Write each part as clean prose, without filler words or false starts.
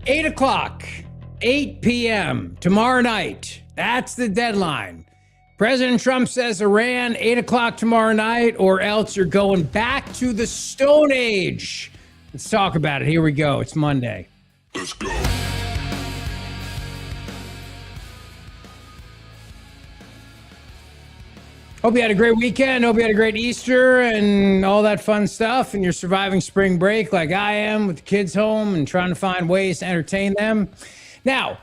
8 o'clock, 8 p.m. tomorrow night. That's the deadline. President Trump says Iran, 8 o'clock tomorrow night, or else you're going back to the Stone Age. Let's talk about it. Here we go. It's Monday. Let's go. Hope you had a great weekend. Hope you had a great Easter and all that fun stuff. And you're surviving spring break like I am with the kids home and trying to find ways to entertain them. Now,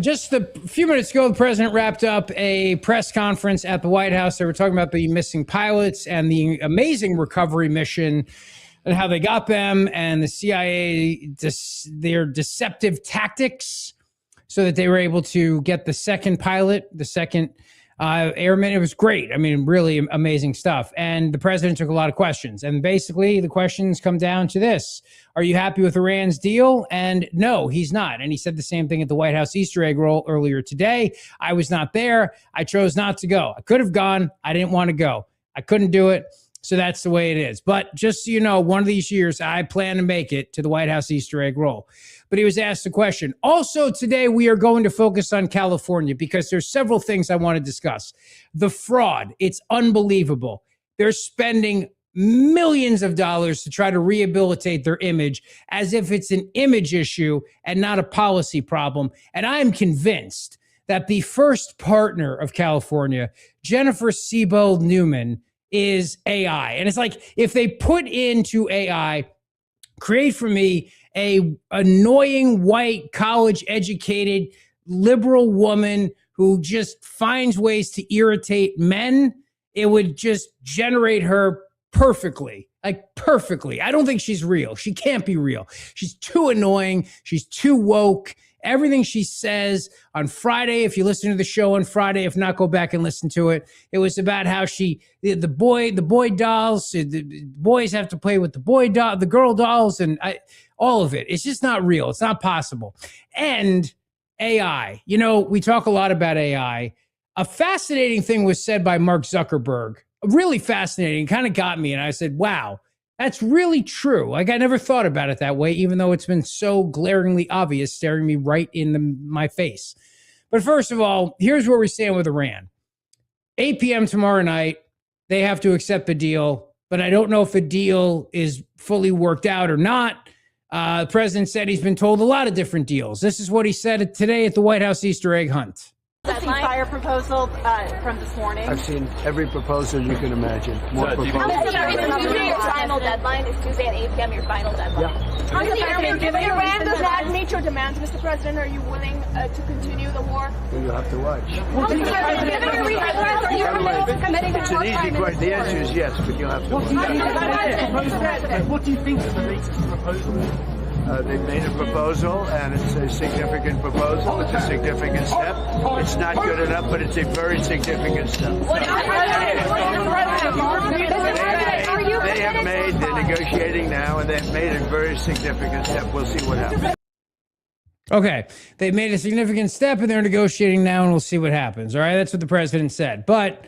just a few minutes ago, the president wrapped up a press conference at the White House. They were talking about the missing pilots and the amazing recovery mission and how they got them, and the CIA, their deceptive tactics so that they were able to get the second pilot, the second airman. It was great. I mean, really amazing stuff. And the president took a lot of questions. And basically, the questions come down to this. Are you happy with Iran's deal? And no, he's not. And he said the same thing at the White House Easter egg roll earlier today. I was not there. I chose not to go. I could have gone. I didn't want to go. I couldn't do it. So that's the way it is. But just so you know, one of these years, I plan to make it to the White House Easter egg roll. But he was asked a question. Also today, we are going to focus on California because there's several things I want to discuss. The fraud, it's unbelievable. They're spending millions of dollars to try to rehabilitate their image as if it's an image issue and not a policy problem. And I am convinced that the first partner of California, Jennifer Sebel Newman, is AI. And it's like, if they put into AI, create for me a annoying white college educated liberal woman who just finds ways to irritate men, it would just generate her perfectly. Like perfectly. I don't think she's real. She can't be real. She's too annoying. She's too woke. Everything she says on Friday, if you listen to the show on Friday, if not, go back and listen to it. It was about how the boy dolls, the boys have to play with the girl dolls, and all of it. It's just not real. It's not possible. And AI, we talk a lot about AI. A fascinating thing was said by Mark Zuckerberg, really fascinating, kind of got me. And I said, wow, that's really true. Like, I never thought about it that way, even though it's been so glaringly obvious, staring me right in my face. But first of all, here's where we stand with Iran. 8 p.m. tomorrow night, they have to accept the deal, but I don't know if the deal is fully worked out or not. The president said he's been told a lot of different deals. This is what he said today at the White House Easter egg hunt. Fire proposal from this morning. I've seen every proposal you can imagine. More proposals. Tuesday, your final deadline is Tuesday at 8 p.m. Your final deadline. Yeah. If Iran does not meet your demands, Mr. President, are you willing to continue the war? Well, you'll have to watch. It's an easy question. The answer is yes, but you'll have to watch. What do you think is the latest proposal? They've made a proposal, and it's a significant proposal. It's a significant step. It's not good enough, but it's a very significant step. They have made, they're negotiating now, and they've made a very significant step. We'll see what happens. Okay, they've made a significant step, and they're negotiating now, and we'll see what happens. All right, that's what the president said. But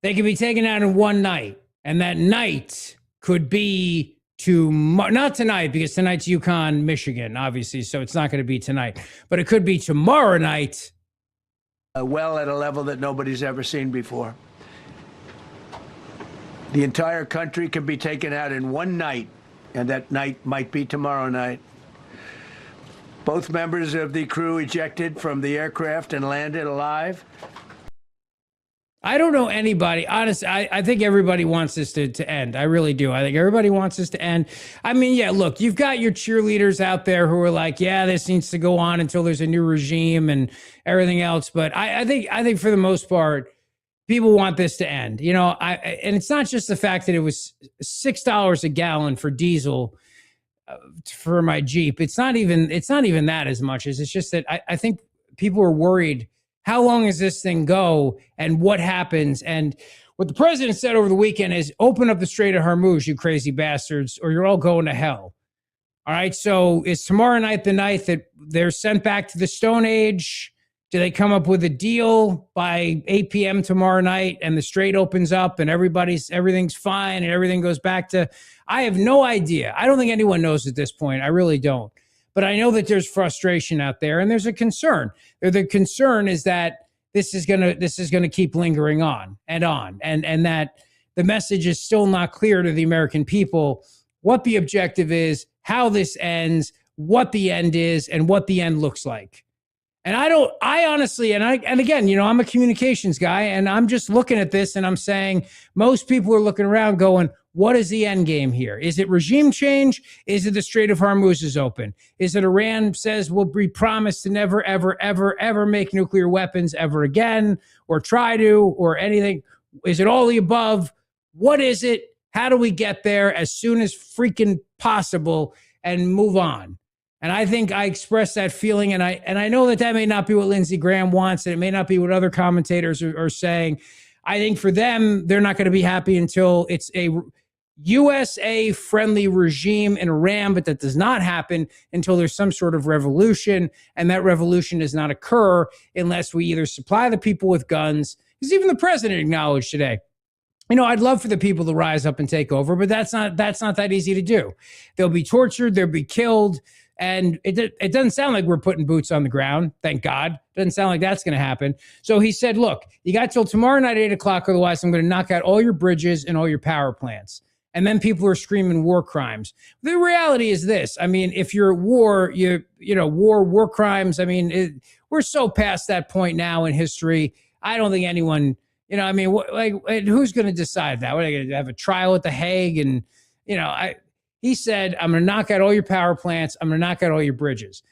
they could be taken out in one night, and that night could be not tonight, because tonight's UConn, Michigan, obviously, so it's not going to be tonight. But it could be tomorrow night. Well, at a level that nobody's ever seen before. The entire country can be taken out in one night, and that night might be tomorrow night. Both members of the crew ejected from the aircraft and landed alive. I don't know anybody. Honestly, I think everybody wants this to end. I really do. I think everybody wants this to end. I mean, yeah, look, you've got your cheerleaders out there who are like, yeah, this needs to go on until there's a new regime and everything else. But I think for the most part, people want this to end. And it's not just the fact that it was $6 a gallon for diesel for my Jeep. It's not even that as much as it's just that I think people are worried. How long does this thing go and what happens? And what the president said over the weekend is open up the Strait of Hormuz, you crazy bastards, or you're all going to hell. All right. So is tomorrow night the night that they're sent back to the Stone Age? Do they come up with a deal by 8 p.m. tomorrow night and the Strait opens up and everything's fine and everything goes back to, I have no idea. I don't think anyone knows at this point. I really don't. But I know that there's frustration out there, and there's a concern. The concern is that this is gonna keep lingering on, and that the message is still not clear to the American people what the objective is, how this ends, what the end is, and what the end looks like. And I honestly, and again, I'm a communications guy, and I'm just looking at this and I'm saying most people are looking around going, what is the end game here? Is it regime change? Is it the Strait of Hormuz is open? Is it Iran says we'll be promised to never, ever, ever, ever make nuclear weapons ever again, or try to, or anything? Is it all the above? What is it? How do we get there as soon as freaking possible and move on? And I think I expressed that feeling, and I know that may not be what Lindsey Graham wants, and it may not be what other commentators are saying. I think for them, they're not going to be happy until it's a USA-friendly regime in Iran, but that does not happen until there's some sort of revolution, and that revolution does not occur unless we either supply the people with guns, because even the president acknowledged today, I'd love for the people to rise up and take over, but that's not that easy to do. They'll be tortured, they'll be killed. And it doesn't sound like we're putting boots on the ground. Thank God. Doesn't sound like that's going to happen. So he said, look, you got till tomorrow night, 8 o'clock. Otherwise, I'm going to knock out all your bridges and all your power plants. And then people are screaming war crimes. The reality is this. I mean, if you're at war, war crimes. I mean, we're so past that point now in history. I don't think anyone, who's going to decide that? What, are they going to have a trial at The Hague? And, he said, I'm going to knock out all your power plants. I'm going to knock out all your bridges.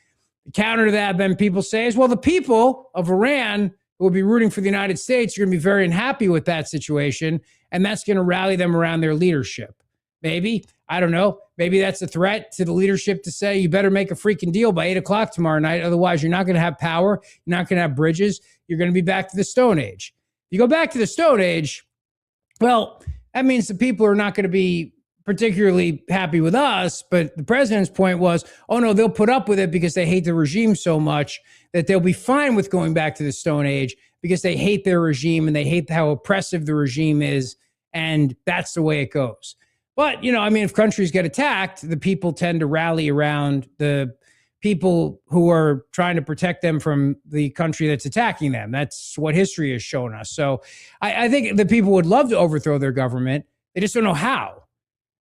The counter to that, then people say is, well, the people of Iran who will be rooting for the United States are going to be very unhappy with that situation, and that's going to rally them around their leadership. Maybe, I don't know, maybe that's a threat to the leadership to say, you better make a freaking deal by 8 o'clock tomorrow night. Otherwise, you're not going to have power. You're not going to have bridges. You're going to be back to the Stone Age. If you go back to the Stone Age, well, that means the people are not going to be particularly happy with us, but the president's point was, oh no, they'll put up with it because they hate the regime so much that they'll be fine with going back to the Stone Age because they hate their regime and they hate how oppressive the regime is, and that's the way it goes. But, if countries get attacked, the people tend to rally around the people who are trying to protect them from the country that's attacking them. That's what history has shown us. So I think the people would love to overthrow their government. They just don't know how.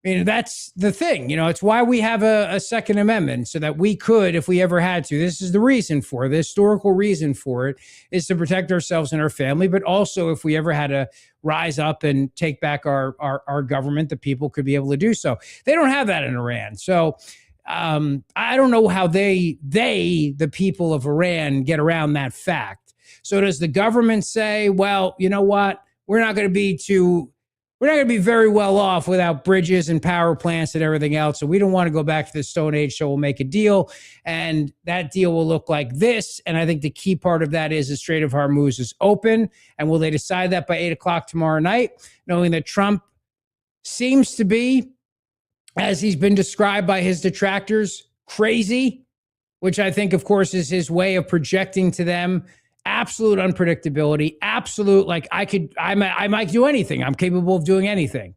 That's the thing, it's why we have a Second Amendment, so that we could, if we ever had to, this is the reason for it, the historical reason for it is to protect ourselves and our family. But also if we ever had to rise up and take back our government, the people could be able to do so. They don't have that in Iran. So I don't know how the people of Iran get around that fact. So does the government say, well, you know what, we're not going to be very well off without bridges and power plants and everything else. So we don't want to go back to the Stone Age. So we'll make a deal, and that deal will look like this. And I think the key part of that is the Strait of Hormuz is open. And will they decide that by 8 o'clock tomorrow night, knowing that Trump seems to be, as he's been described by his detractors, crazy, which I think, of course, is his way of projecting to them absolute unpredictability, absolute, like I might do anything. I'm capable of doing anything.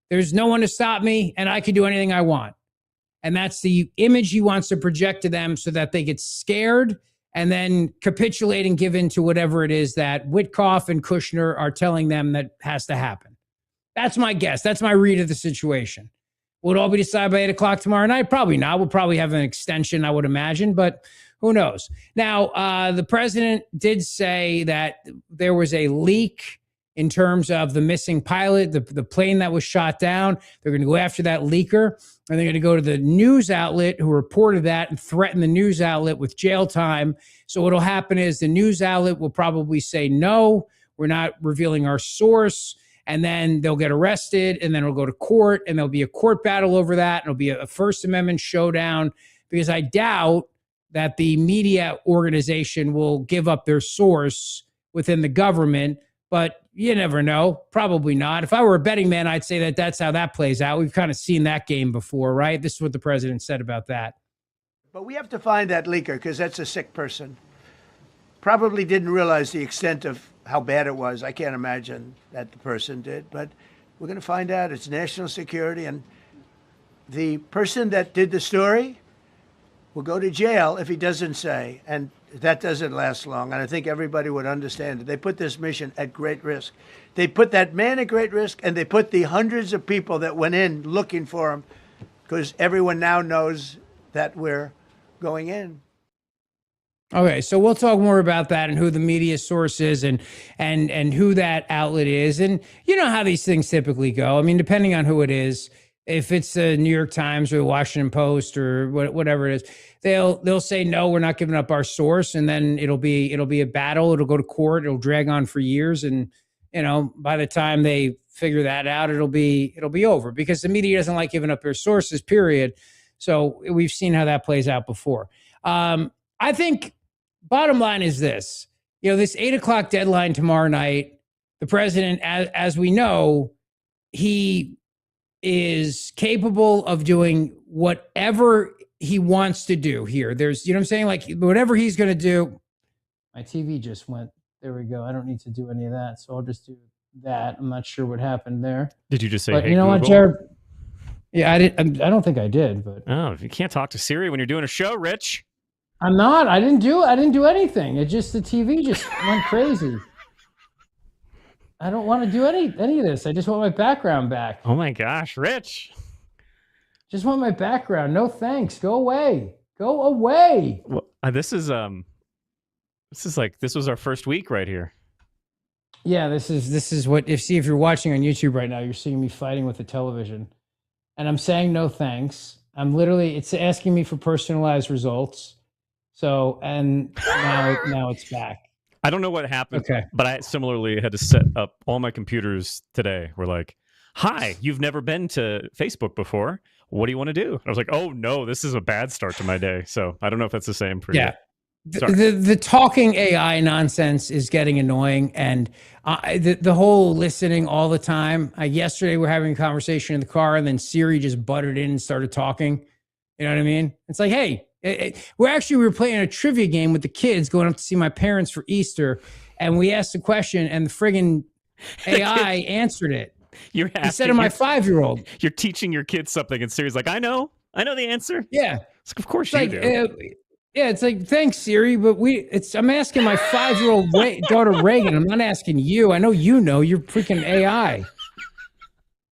There's no one to stop me, and I can do anything I want. And that's the image he wants to project to them so that they get scared and then capitulate and give in to whatever it is that Witkoff and Kushner are telling them that has to happen. That's my guess. That's my read of the situation. Will it all be decided by 8 o'clock tomorrow night? Probably not. We'll probably have an extension, I would imagine, but who knows? Now, the president did say that there was a leak in terms of the missing pilot, the plane that was shot down. They're going to go after that leaker, and they're going to go to the news outlet who reported that and threaten the news outlet with jail time. So what will happen is the news outlet will probably say, no, we're not revealing our source. And then they'll get arrested, and then it'll go to court, and there'll be a court battle over that. And it'll be a First Amendment showdown, because I doubt that the media organization will give up their source within the government, but you never know. Probably not. If I were a betting man, I'd say that that's how that plays out. We've kind of seen that game before, right? This is what the president said about that. But we have to find that leaker, because that's a sick person. Probably didn't realize the extent of how bad it was. I can't imagine that the person did, but we're going to find out. It's national security. And the person that did the story will go to jail if he doesn't say, and that doesn't last long. And I think everybody would understand it. They put this mission at great risk. They put that man at great risk, and they put the hundreds of people that went in looking for him, because everyone now knows that we're going in. Okay, so we'll talk more about that and who the media source is and who that outlet is. And you know how these things typically go. I mean, depending on who it is, if it's the New York Times or the Washington Post or whatever it is, they'll say, no, we're not giving up our source. And then it'll be a battle. It'll go to court. It'll drag on for years. And, you know, by the time they figure that out, it'll be over, because the media doesn't like giving up their sources, period. So we've seen how that plays out before. I think bottom line is this, you know, this 8:00 deadline tomorrow night, the president, as we know, he is capable of doing whatever he wants to do here. There's, you know what I'm saying? Like whatever he's going to do. My TV just went, there we go. I don't need to do any of that. So I'll just do that. I'm not sure what happened there. Did you just say, but hey, you know Google? what, Jared? Yeah, I don't think I did, but. Oh, you can't talk to Siri when you're doing a show, Rich. I'm not. I didn't do anything. It just, the TV just went crazy. I don't want to do any of this. I just want my background back. Oh my gosh, Rich. Just want my background. No thanks. Go away. Go away. Well, this was our first week right here. Yeah, this is what, if you're watching on YouTube right now, you're seeing me fighting with the television. And I'm saying no thanks. It's asking me for personalized results. So, and now it's back. I don't know what happened, okay, but I similarly had to set up all my computers today. We're like, hi, you've never been to Facebook before. What do you want to do? I was like, oh no, this is a bad start to my day. So I don't know if that's the same for you. The talking AI nonsense is getting annoying, and the whole listening all the time. Yesterday we're having a conversation in the car, and then Siri just butted in and started talking. You know what I mean? It's like, hey, we were playing a trivia game with the kids, going up to see my parents for Easter, and we asked the question, and the friggin' AI answered it. Instead of my 5-year-old. You're teaching your kids something, and Siri's like, I know the answer. Yeah, it's like, of course you do. Yeah, it's like, thanks, Siri, but I'm asking my 5-year-old daughter Reagan. I'm not asking you. I know you're freaking AI. I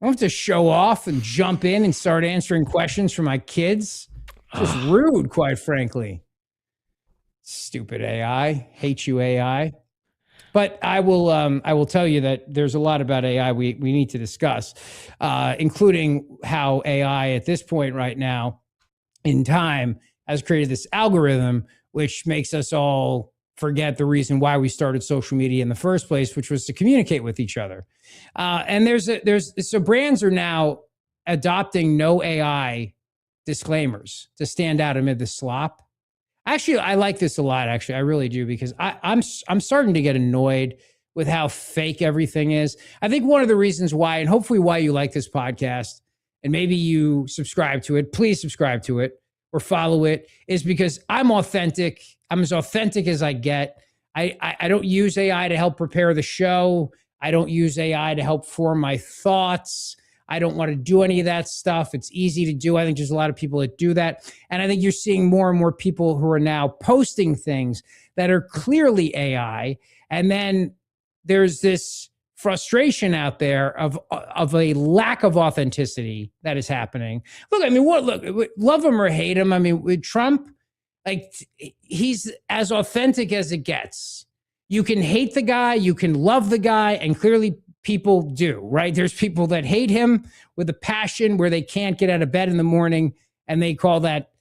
don't have to show off and jump in and start answering questions for my kids. It's just rude, quite frankly. Stupid AI. Hate you, AI. But I will tell you that there's a lot about AI we need to discuss, including how AI at this point right now in time has created this algorithm, which makes us all forget the reason why we started social media in the first place, which was to communicate with each other. And so brands are now adopting no AI disclaimers to stand out amid the slop. Actually, I like this a lot. Actually, I really do, because I'm starting to get annoyed with how fake everything is. I think one of the reasons why, and hopefully why you like this podcast, and maybe you subscribe to it, please subscribe to it or follow it, is because I'm authentic. I'm as authentic as I get. I don't use AI to help prepare the show. I don't use AI to help form my thoughts. I don't want to do any of that stuff. It's easy to do. I think there's a lot of people that do that. And I think you're seeing more and more people who are now posting things that are clearly AI. And then there's this frustration out there of a lack of authenticity that is happening. Look, I mean, love him or hate him. I mean, with Trump, like, he's as authentic as it gets. You can hate the guy, you can love the guy, and clearly people do, right? There's people that hate him with a passion where they can't get out of bed in the morning, and they call that,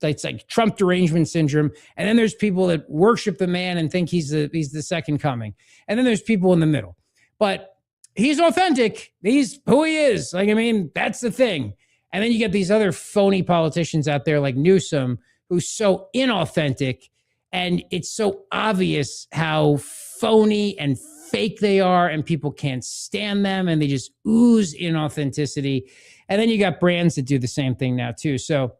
it's like Trump derangement syndrome. And then there's people that worship the man and think he's the second coming. And then there's people in the middle. But he's authentic. He's who he is. Like, I mean, that's the thing. And then you get these other phony politicians out there like Newsom, who's so inauthentic, and it's so obvious how phony and fake they are, and people can't stand them, and they just ooze inauthenticity. And then you got brands that do the same thing now too. So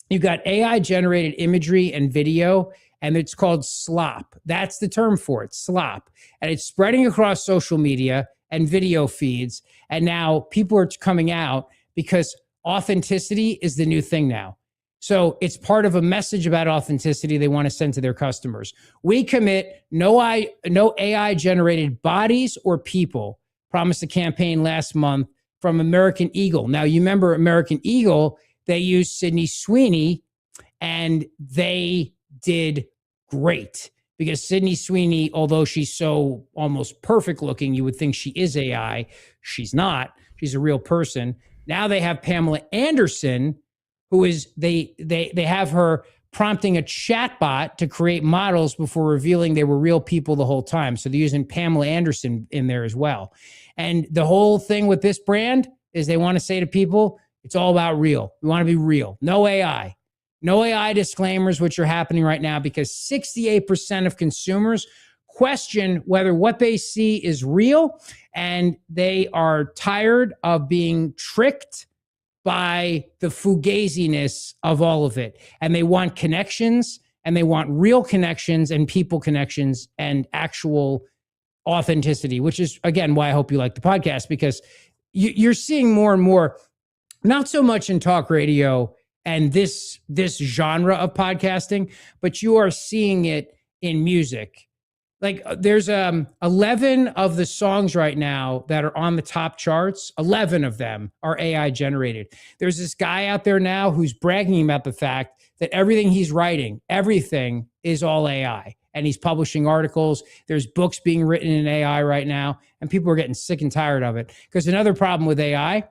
you got AI generated imagery and video, and it's called Slop. That's the term for it, Slop. And it's spreading across social media and video feeds. And now people are coming out because authenticity is the new thing now. So it's part of a message about authenticity they want to send to their customers. We commit no AI generated bodies or people, promised the campaign last month from American Eagle. Now, you remember American Eagle, they used Sydney Sweeney, and they did great because Sydney Sweeney, although she's so almost perfect looking, you would think she is AI. She's not. She's a real person. Now they have Pamela Anderson, who is they have her prompting a chatbot to create models before revealing they were real people the whole time. So they're using Pamela Anderson in there as well. And the whole thing with this brand is they want to say to people, it's all about real. We want to be real. No AI. No AI disclaimers, which are happening right now because 68% of consumers question whether what they see is real, and they are tired of being tricked by the fugaziness of all of it. And they want connections, and they want real connections and people connections and actual authenticity, which is, again, why I hope you like the podcast, because you're seeing more and more, not so much in talk radio and this genre of podcasting, but you are seeing it in music. Like there's 11 of the songs right now that are on the top charts. 11 of them are AI generated. There's this guy out there now who's bragging about the fact that everything he's writing, everything is all AI. And he's publishing articles. There's books being written in AI right now. And people are getting sick and tired of it. Because another problem with AI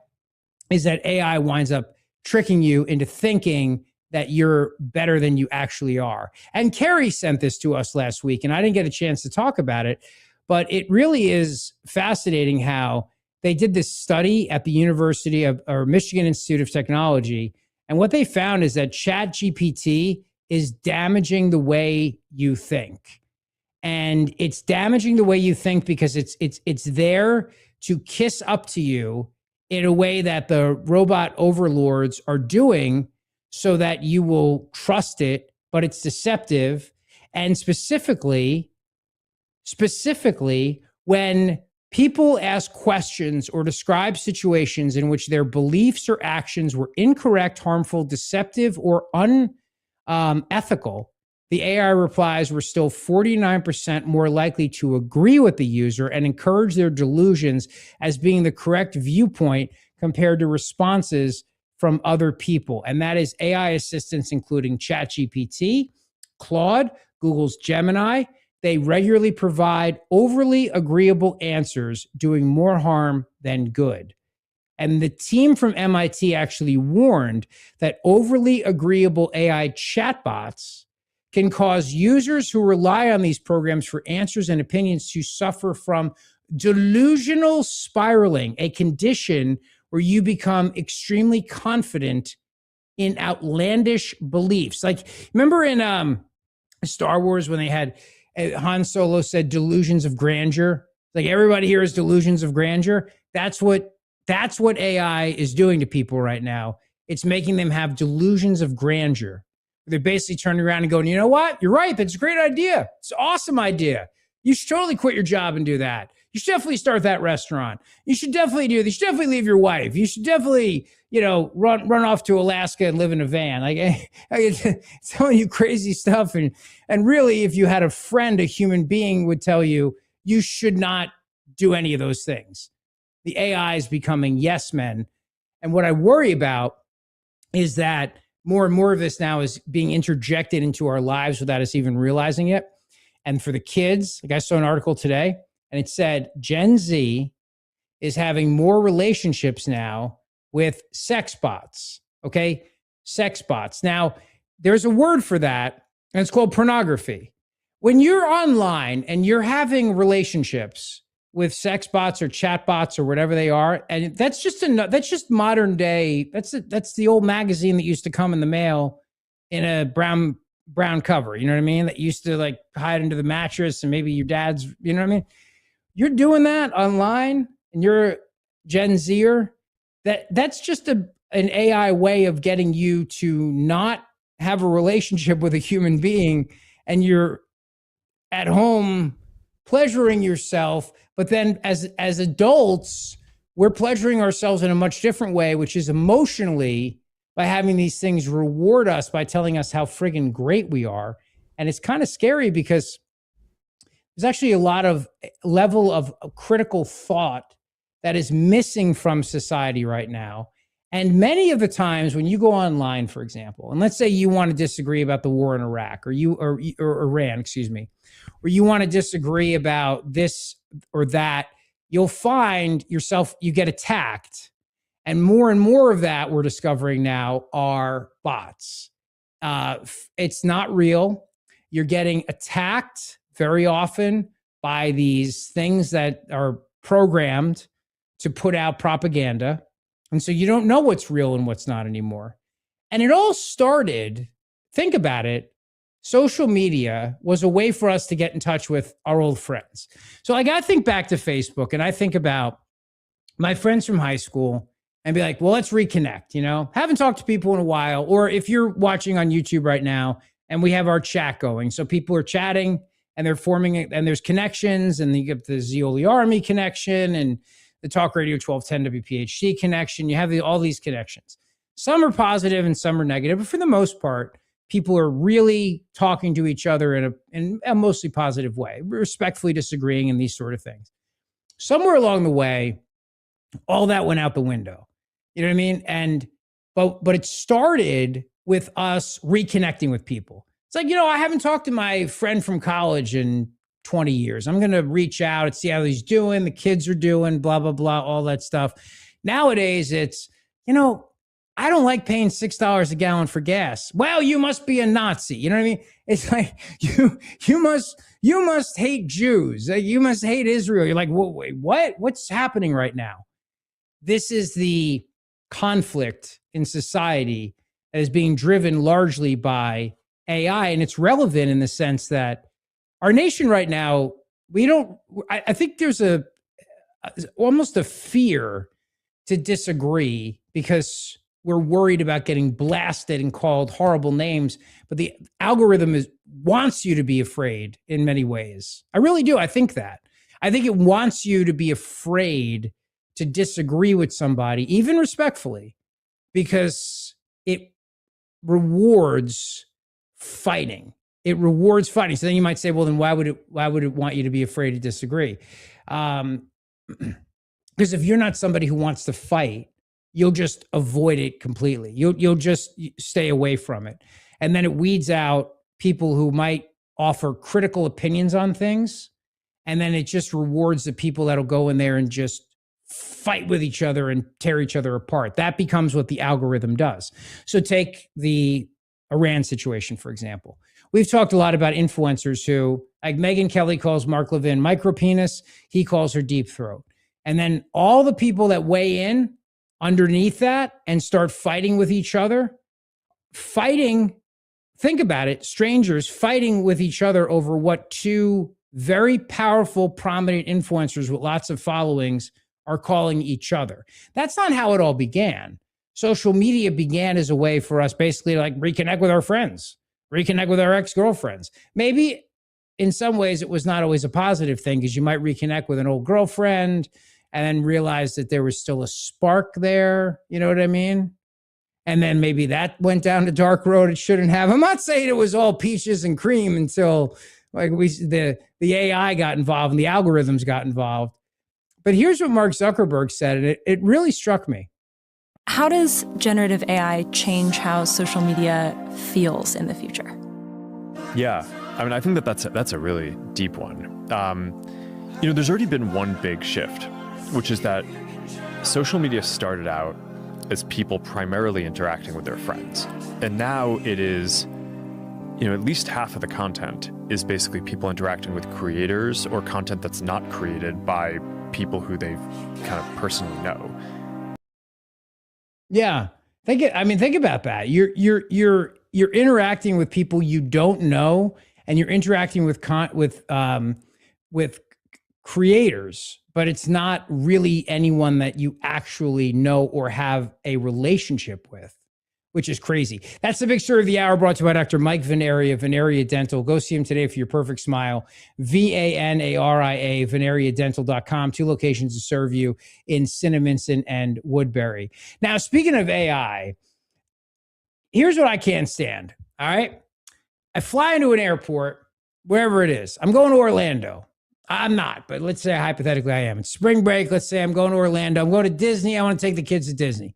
is that AI winds up tricking you into thinking that you're better than you actually are. And Carrie sent this to us last week, and I didn't get a chance to talk about it, but it really is fascinating how they did this study at the University of, or Michigan Institute of Technology. And what they found is that ChatGPT is damaging the way you think. And it's damaging the way you think because it's there to kiss up to you in a way that the robot overlords are doing, so that you will trust it, but it's deceptive. And specifically, when people ask questions or describe situations in which their beliefs or actions were incorrect, harmful, deceptive, or unethical, the AI replies were still 49% more likely to agree with the user and encourage their delusions as being the correct viewpoint compared to responses from other people. And that is AI assistants, including ChatGPT, Claude, Google's Gemini. They regularly provide overly agreeable answers, doing more harm than good. And the team from MIT actually warned that overly agreeable AI chatbots can cause users who rely on these programs for answers and opinions to suffer from delusional spiraling, a condition where you become extremely confident in outlandish beliefs. Like, remember in Star Wars when they had Han Solo said delusions of grandeur? Like, everybody here has delusions of grandeur. That's what AI is doing to people right now. It's making them have delusions of grandeur. They're basically turning around and going, you know what? You're right. That's a great idea. It's an awesome idea. You should totally quit your job and do that. You should definitely start that rtelling You should definitely do this. You should definitely leave your wife. You should definitely, run off to Alaska and live in a van. Like, it's telling you crazy stuff. And really, if you had a friend, a human being would tell you, you should not do any of those things. The AI is becoming yes men. And what I worry about is that more and more of this now is being interjected into our lives without us even realizing it. And for the kids, like I saw an article today, and it said Gen Z is having more relationships now with sex bots. Okay. Sex bots. Now, there's a word for that, and it's called pornography. When you're online and you're having relationships with sex bots or chat bots or whatever they are, and that's just modern day. That's the old magazine that used to come in the mail in a brown cover. You know what I mean? That used to like hide under the mattress, and maybe your dad's. You know what I mean? You're doing that online, and you're Gen Zer. That's just an AI way of getting you to not have a relationship with a human being, and you're at home pleasuring yourself. But then as adults, we're pleasuring ourselves in a much different way, which is emotionally by having these things reward us by telling us how friggin' great we are. And it's kind of scary because there's actually a lot of level of critical thought that is missing from society right now. And many of the times when you go online, for example, and let's say you want to disagree about the war in Iraq or Iran, excuse me, or you want to disagree about this or that, you'll find yourself, you get attacked. And more of that we're discovering now are bots. It's not real. You're getting attacked very often by these things that are programmed to put out propaganda. And so you don't know what's real and what's not anymore. And it all started, think about it, social media was a way for us to get in touch with our old friends. So like I think back to Facebook and I think about my friends from high school and be like, well, let's reconnect, you know, haven't talked to people in a while. Or if you're watching on YouTube right now and we have our chat going, so people are chatting and they're forming it and there's connections and you get the Zeoli Army connection and the Talk Radio 1210 WPHT connection. You have all these connections. Some are positive and some are negative, but for the most part, people are really talking to each other in a mostly positive way, respectfully disagreeing and these sort of things. Somewhere along the way, all that went out the window. You know what I mean? But it started with us reconnecting with people. It's like, you know, I haven't talked to my friend from college in 20 years. I'm going to reach out and see how he's doing, the kids are doing, blah, blah, blah, all that stuff. Nowadays, it's, you know, I don't like paying $6 a gallon for gas. Well, you must be a Nazi. You know what I mean? It's like, you must hate Jews. You must hate Israel. You're like, wait, what? What's happening right now? This is the conflict in society that is being driven largely by AI. And it's relevant in the sense that our nation right now, I think there's almost a fear to disagree because we're worried about getting blasted and called horrible names. But the algorithm wants you to be afraid in many ways. I really do. I think that. I think it wants you to be afraid to disagree with somebody, even respectfully, because it rewards fighting. It rewards fighting. So then you might say, well, then why would it want you to be afraid to disagree? Because if you're not somebody who wants to fight, you'll just avoid it completely. You'll just stay away from it. And then it weeds out people who might offer critical opinions on things. And then it just rewards the people that'll go in there and just fight with each other and tear each other apart. That becomes what the algorithm does. So take the Iran situation, for example. We've talked a lot about influencers who, like Megyn Kelly calls Mark Levin micropenis, he calls her deep throat. And then all the people that weigh in underneath that and start fighting with each other, think about it, strangers fighting with each other over what two very powerful, prominent influencers with lots of followings are calling each other. That's not how it all began. Social media began as a way for us basically to like reconnect with our friends, reconnect with our ex-girlfriends. Maybe in some ways it was not always a positive thing because you might reconnect with an old girlfriend and then realize that there was still a spark there. You know what I mean? And then maybe that went down the dark road it shouldn't have. I'm not saying it was all peaches and cream until like the AI got involved and the algorithms got involved. But here's what Mark Zuckerberg said, and it really struck me. How does generative AI change how social media feels in the future? Yeah, I mean, I think that's a really deep one. There's already been one big shift, which is that social media started out as people primarily interacting with their friends. And now it is, at least half of the content is basically people interacting with creators or content that's not created by people who they kind of personally know. Yeah. Think about that. You're interacting with people you don't know, and you're interacting with creators, but it's not really anyone that you actually know or have a relationship with, which is crazy. That's the big story of the hour, brought to you by Dr. Mike Veneria, Veneria Dental. Go see him today for your perfect smile. VANARIA, VeneriaDental.com. 2 locations to serve you in Cinnaminson and Woodbury. Now, speaking of AI, here's what I can't stand. All right. I fly into an airport, wherever it is. I'm going to Orlando. I'm not, but let's say hypothetically I am. It's spring break. Let's say I'm going to Orlando. I'm going to Disney. I want to take the kids to Disney.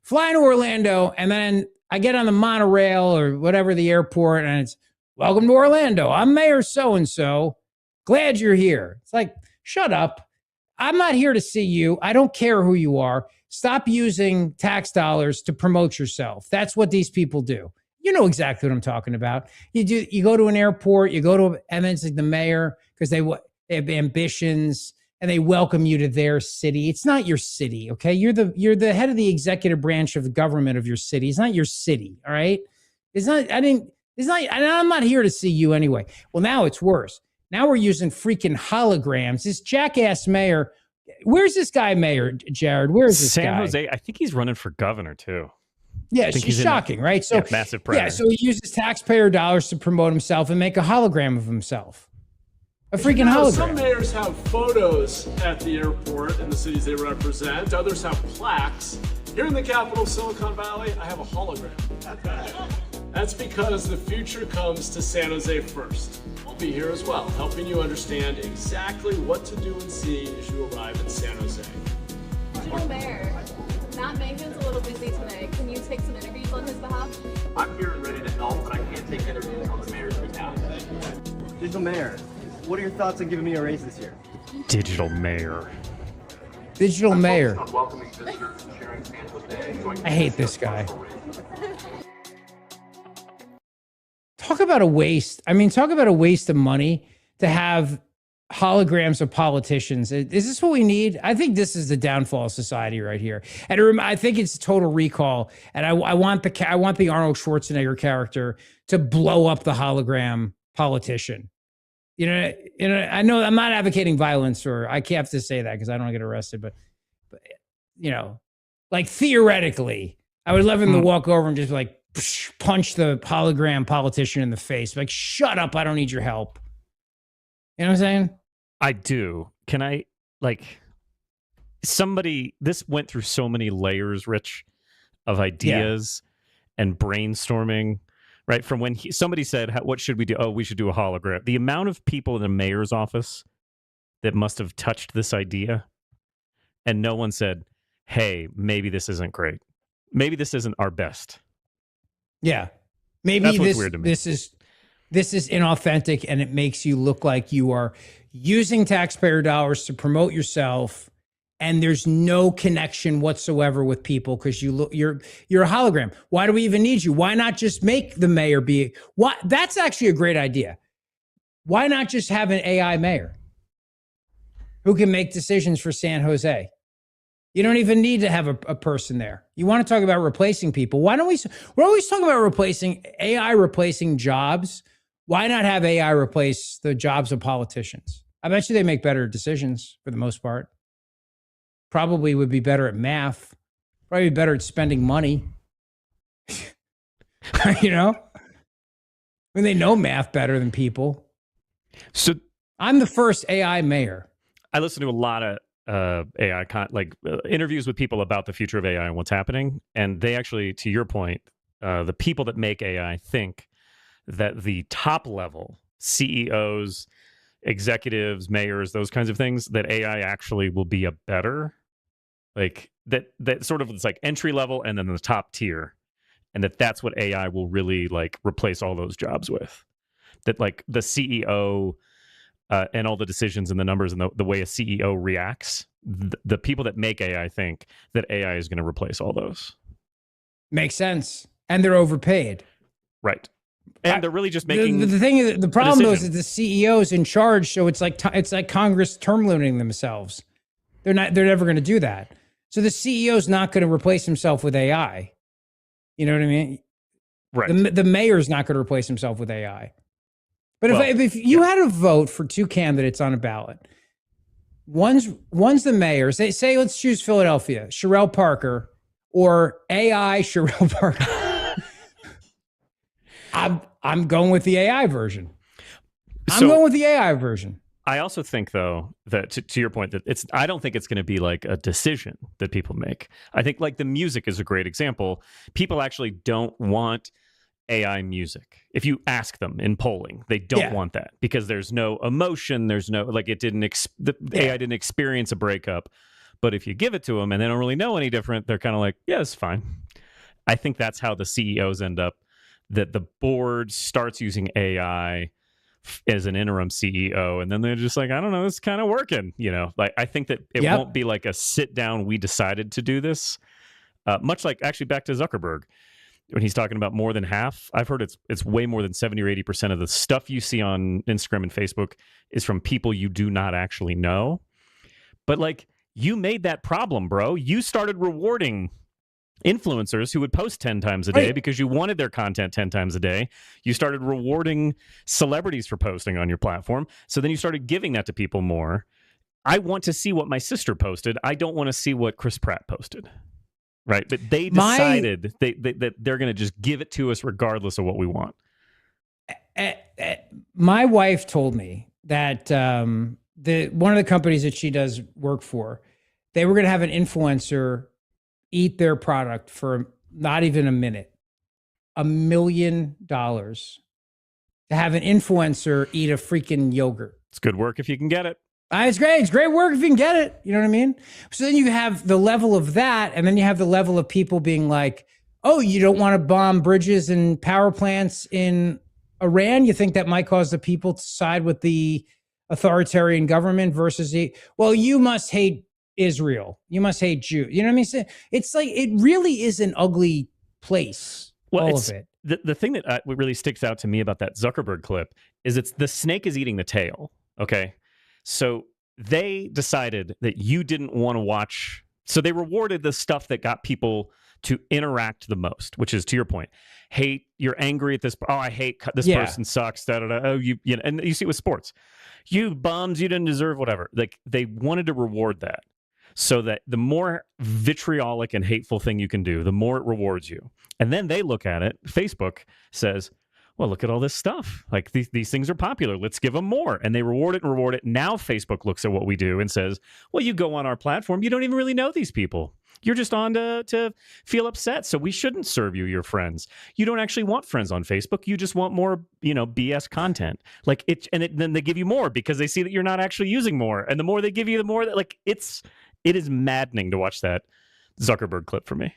Fly to Orlando, and then I get on the monorail or whatever the airport, and it's, welcome to Orlando. I'm Mayor so-and-so. Glad you're here. It's like, shut up. I'm not here to see you. I don't care who you are. Stop using tax dollars to promote yourself. That's what these people do. You know exactly what I'm talking about. You go to an airport, and then it's like the mayor, because they have ambitions and they welcome you to their city. It's not your city, okay? You're the head of the executive branch of the government of your city. It's not your city, all right? And I'm not here to see you anyway. Well, now it's worse. Now we're using freaking holograms. This jackass mayor. Where's this guy, Mayor Jared? Where's this guy? San Jose. I think he's running for governor too. Yeah, she's shocking, right? So massive pressure. Yeah, so he uses taxpayer dollars to promote himself and make a hologram of himself. A freaking hologram. Some mayors have photos at the airport in the cities they represent. Others have plaques. Here in the capital, Silicon Valley, I have a hologram. That's because the future comes to San Jose first. We'll be here as well, helping you understand exactly what to do and see as you arrive in San Jose. Digital Mayor, Matt Megan's a little busy today. Can you take some interviews on his behalf? I'm here and ready to help, but I can't take interviews on the mayor's behalf. Digital Mayor, what are your thoughts on giving me a raise this year? Digital Mayor. Digital Mayor. On welcoming visitors and sharing San Jose. I hate this guy. Talk about a waste. I mean, talk about a waste of money to have holograms of politicians. Is this what we need? I think this is the downfall of society right here. And I think it's Total Recall. And I want the Arnold Schwarzenegger character to blow up the hologram politician. You know, I know I'm not advocating violence, or I can't have to say that because I don't want to get arrested, but you know, like theoretically, I would love him to walk over and just like punch the hologram politician in the face. Like, shut up. I don't need your help. You know what I'm saying? I do. Can I, this went through so many layers, Rich, of ideas and brainstorming, right? From when somebody said, what should we do? Oh, we should do a hologram. The amount of people in the mayor's office that must have touched this idea, and no one said, hey, maybe this isn't great. Maybe this isn't our best. Yeah. Maybe That's what's weird to me. This is inauthentic, and it makes you look like you are using taxpayer dollars to promote yourself, and there's no connection whatsoever with people because you're a hologram. Why do we even need you? Why not just make the mayor be? That's actually a great idea. Why not just have an AI mayor who can make decisions for San Jose? You don't even need to have a person there. You want to talk about replacing people? Why don't we're always talking about AI replacing jobs. Why not have AI replace the jobs of politicians? I bet you they make better decisions for the most part. Probably would be better at math. Probably better at spending money. You know? I mean, they know math better than people. So I'm the first AI mayor. I listen to a lot of AI, interviews with people about the future of AI and what's happening. And they actually, to your point, the people that make AI think that the top level CEOs, executives, mayors, those kinds of things, that AI actually will be a better, that sort of, it's like entry level and then the top tier. And that's what AI will really replace all those jobs with. That the CEO and all the decisions and the numbers and the way a CEO reacts, the people that make AI think that AI is going to replace all those. Makes sense. And they're overpaid. Right. And they're really just making the thing is, the problem though is that the CEO's in charge, so it's like Congress term limiting themselves. They're never going to do that. So the CEO's not going to replace himself with AI. You know what I mean? Right. The mayor's not going to replace himself with AI. But if you had a vote for two candidates on a ballot, one's the mayor. Say let's choose Philadelphia, Sherelle Parker or AI Sherelle Parker. I'm going with the AI version. I'm going with the AI version. I also think, though, that to your point, that I don't think it's going to be like a decision that people make. I think like the music is a great example. People actually don't want AI music. If you ask them in polling, they don't want that because there's no emotion. There's no, like, it didn't, AI didn't experience a breakup. But if you give it to them and they don't really know any different, they're kind of like, yeah, it's fine. I think that's how the CEOs end up, that the board starts using AI as an interim CEO, and then they're just like, I don't know, it's kind of working, like, I think that it won't be like a sit down, we decided to do this, much like actually back to Zuckerberg when he's talking about more than half. I've heard it's way more than 70 or 80% of the stuff you see on Instagram and Facebook is from people you do not actually know. But like, you made that problem, bro. You started rewarding influencers who would post 10 times a day because you wanted their content 10 times a day. You started rewarding celebrities for posting on your platform. So then you started giving that to people more. I want to see what my sister posted. I don't want to see what Chris Pratt posted. Right. But they decided that they're going to just give it to us regardless of what we want. My wife told me that one of the companies that she does work for, they were going to have an influencer eat their product for not even a minute. $1 million to have an influencer eat a freaking yogurt. It's good work if you can get it. It's great. It's great work if you can get it. You know what I mean? So then you have the level of that, and then you have the level of people being like, oh, you don't want to bomb bridges and power plants in Iran? You think that might cause the people to side with the authoritarian government versus well, you must hate Israel. You must hate Jews. You know what I mean? It's like, it really is an ugly place. All of it. The thing that really sticks out to me about that Zuckerberg clip is it's the snake is eating the tail. Okay. So they decided that you didn't want to watch. So they rewarded the stuff that got people to interact the most, which is, to your point, hate. You're angry at this. Oh, I hate this person sucks. Da, da, da. Oh, and you see it with sports. You bums, you didn't deserve whatever. Like, they wanted to reward that. So that the more vitriolic and hateful thing you can do, the more it rewards you. And then they look at it. Facebook says, well, look at all this stuff. Like, these things are popular. Let's give them more. And they reward it and reward it. Now Facebook looks at what we do and says, well, you go on our platform. You don't even really know these people. You're just on to feel upset. So we shouldn't serve you your friends. You don't actually want friends on Facebook. You just want more, BS content. Like, then they give you more because they see that you're not actually using more. And the more they give you, the more that, like, it is maddening to watch that Zuckerberg clip for me.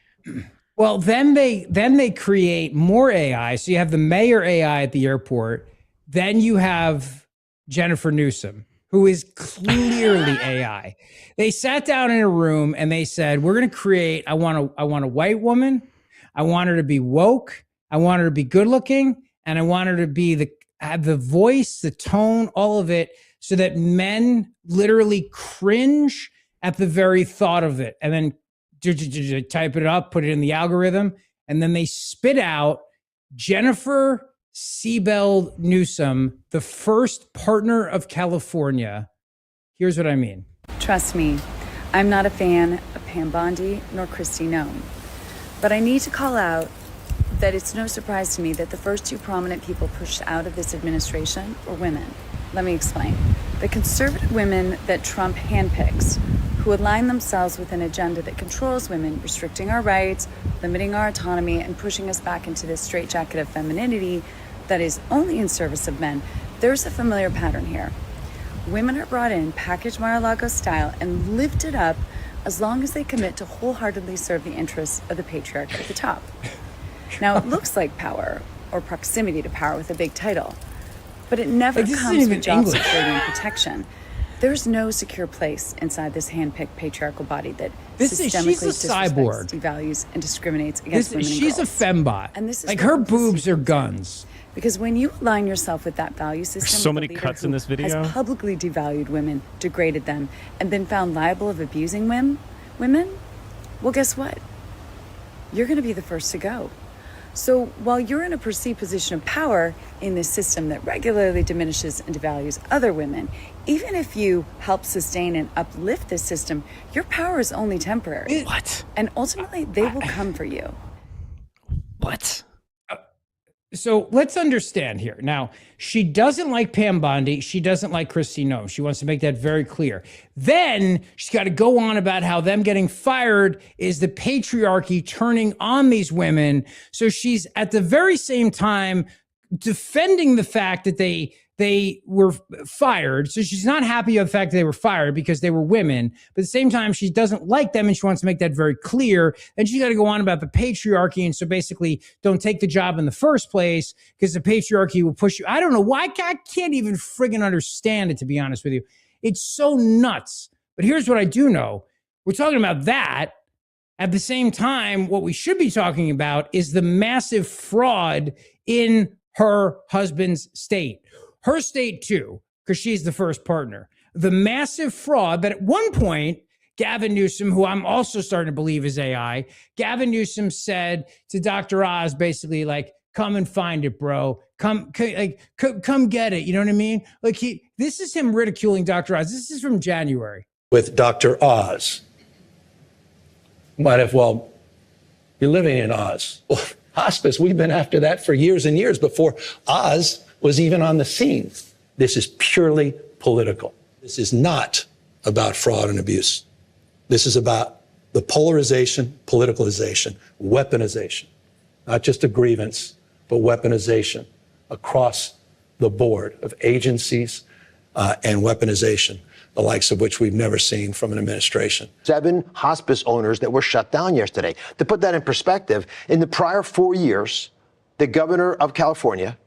Well, then they create more AI. So you have the mayor AI at the airport. Then you have Jennifer Newsom, who is clearly AI. They sat down in a room and they said, we're going to create, I want a white woman. I want her to be woke. I want her to be good looking. And I want her to have the voice, the tone, all of it, so that men literally cringe at the very thought of it, and then type it up, put it in the algorithm, and then they spit out Jennifer Sebel Newsom, the first partner of California. Here's what I mean. Trust me, I'm not a fan of Pam Bondi nor Kristi Noem, but I need to call out that it's no surprise to me that the first two prominent people pushed out of this administration were women. Let me explain. The conservative women that Trump handpicks, who align themselves with an agenda that controls women, restricting our rights, limiting our autonomy, and pushing us back into this straitjacket of femininity that is only in service of men. There's a familiar pattern here. Women are brought in, packaged Mar-a-Lago style, and lifted up as long as they commit to wholeheartedly serve the interests of the patriarch at the top. Now, it looks like power, or proximity to power with a big title, but it never comes with job security and protection. There's no secure place inside this hand-picked patriarchal body that systemically disrespects, devalues, and discriminates against women and girls. She's a fembot. And this is like, her boobs are guns. Because when you align yourself with that value system, there's so many cuts in this video, has publicly devalued women, degraded them, and been found liable of abusing women, well, guess what? You're going to be the first to go. So while you're in a perceived position of power in this system that regularly diminishes and devalues other women, even if you help sustain and uplift this system, your power is only temporary. What? And ultimately, they will come for you. What? So let's understand here. Now, she doesn't like Pam Bondi. She doesn't like Kristi Noem. She wants to make that very clear. Then she's got to go on about how them getting fired is the patriarchy turning on these women. So she's at the very same time defending the fact that they were fired. So she's not happy with the fact that they were fired because they were women. But at the same time, she doesn't like them and she wants to make that very clear. And she's got to go on about the patriarchy. And so basically, don't take the job in the first place because the patriarchy will push you. I don't know why. I can't even friggin' understand it, to be honest with you. It's so nuts. But here's what I do know. We're talking about that. At the same time, what we should be talking about is the massive fraud in her husband's state. Her state too, because she's the first partner. The massive fraud that at one point, Gavin Newsom, who I'm also starting to believe is AI, Gavin Newsom said to Dr. Oz basically like, come and find it, bro. Come get it. You know what I mean? Like this is him ridiculing Dr. Oz. This is from January. With Dr. Oz. Might have, well, you're living in Oz. Well, hospice, we've been after that for years and years before Oz was even on the scene. This is purely political. This is not about fraud and abuse. This is about the polarization, politicalization, weaponization, not just a grievance, but weaponization across the board of agencies and weaponization, the likes of which we've never seen from an administration. 7 hospice owners that were shut down yesterday. To put that in perspective, in the prior 4 years, the governor of California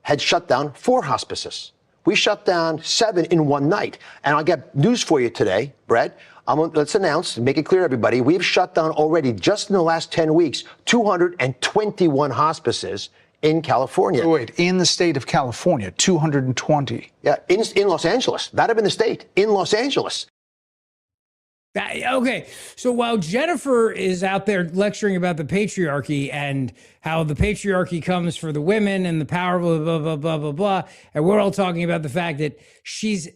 had shut down 4 hospices. We shut down 7 in one night. And I'll get news for you today, Brett. Let's announce and make it clear, everybody. We've shut down already, just in the last 10 weeks, 221 hospices in California. Wait, in the state of California, 220. Yeah, in Los Angeles. That'd have been the state, in Los Angeles. Okay, so while Jennifer is out there lecturing about the patriarchy and how the patriarchy comes for the women and the power, blah, blah, blah, blah, blah, blah, and we're all talking about the fact that she's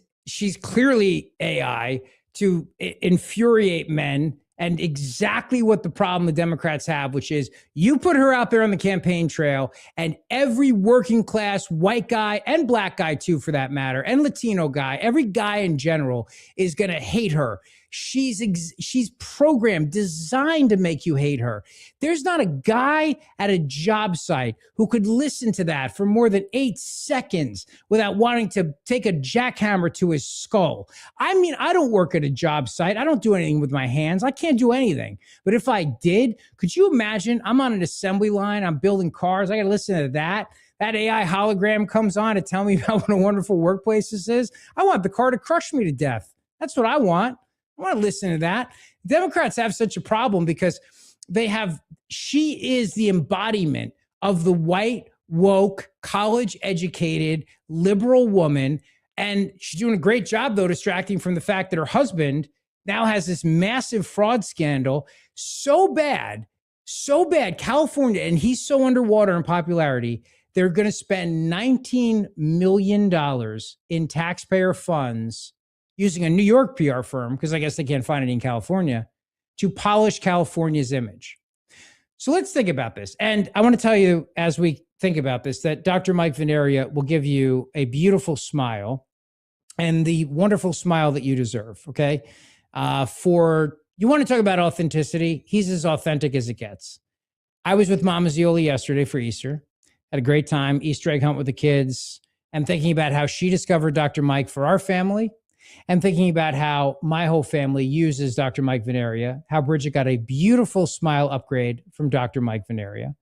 clearly AI to infuriate men, and exactly what the problem the Democrats have, which is you put her out there on the campaign trail and every working class white guy and black guy too, for that matter, and Latino guy, every guy in general is going to hate her. She's programmed, designed to make you hate her. There's not a guy at a job site who could listen to that for more than 8 seconds without wanting to take a jackhammer to his skull. I mean, I don't work at a job site. I don't do anything with my hands. I can't do anything. But if I did, could you imagine? I'm on an assembly line. I'm building cars. I got to listen to that. That AI hologram comes on to tell me about what a wonderful workplace this is. I want the car to crush me to death. That's what I want. I want to listen to that. Democrats have such a problem because she is the embodiment of the white, woke, college-educated, liberal woman. And she's doing a great job, though, distracting from the fact that her husband now has this massive fraud scandal. So bad, California, and he's so underwater in popularity, they're going to spend $19 million in taxpayer funds using a New York PR firm, because I guess they can't find it in California, to polish California's image. So let's think about this. And I want to tell you, as we think about this, that Dr. Mike Veneria will give you a beautiful smile and the wonderful smile that you deserve, okay? You want to talk about authenticity? He's as authentic as it gets. I was with Mama Zeoli yesterday for Easter. Had a great time, Easter egg hunt with the kids, and thinking about how she discovered Dr. Mike for our family, and thinking about how my whole family uses Dr. Mike Veneria, how Bridget got a beautiful smile upgrade from Dr. Mike Veneria,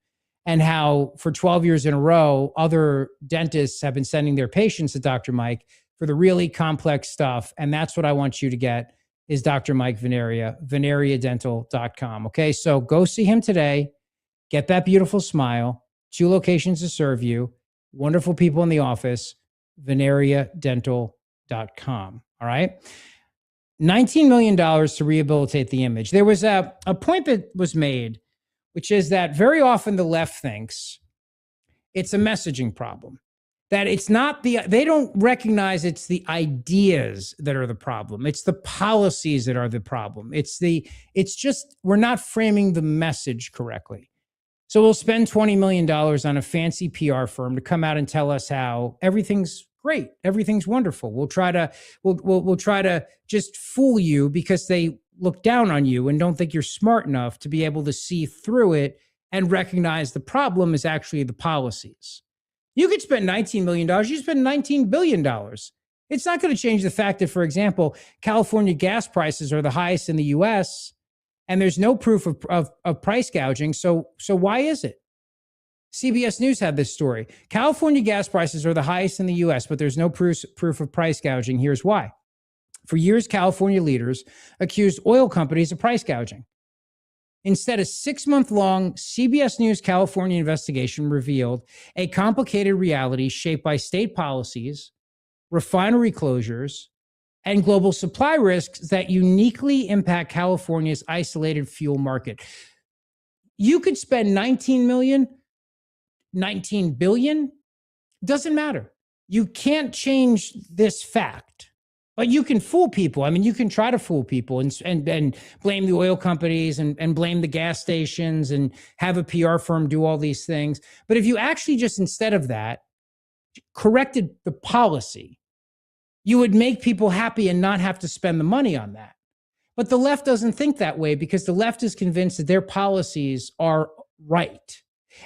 and how for 12 years in a row, other dentists have been sending their patients to Dr. Mike for the really complex stuff. And that's what I want you to get is Dr. Mike Veneria, veneriadental.com. Okay, so go see him today. Get that beautiful smile. 2 locations to serve you. Wonderful people in the office, veneriadental.com. All right. $19 million to rehabilitate the image. There was a point that was made, which is that very often the left thinks it's a messaging problem, that it's not they don't recognize it's the ideas that are the problem. It's the policies that are the problem. It's just, we're not framing the message correctly. So we'll spend $20 million on a fancy PR firm to come out and tell us how everything's great, everything's wonderful. We'll try to just fool you because they look down on you and don't think you're smart enough to be able to see through it and recognize the problem is actually the policies. You could spend $19 million, you spend $19 billion. It's not going to change the fact that, for example, California gas prices are the highest in the US and there's no proof of price gouging. So why is it? CBS News had this story. California gas prices are the highest in the US, but there's no proof of price gouging. Here's why. For years, California leaders accused oil companies of price gouging. Instead, a 6-month-long CBS News California investigation revealed a complicated reality shaped by state policies, refinery closures, and global supply risks that uniquely impact California's isolated fuel market. You could spend $19 million, $19 billion, doesn't matter. You can't change this fact. But you can fool people. I mean, you can try to fool people and blame the oil companies and blame the gas stations and have a PR firm do all these things. But if you actually just, instead of that, corrected the policy, you would make people happy and not have to spend the money on that. But the left doesn't think that way because the left is convinced that their policies are right.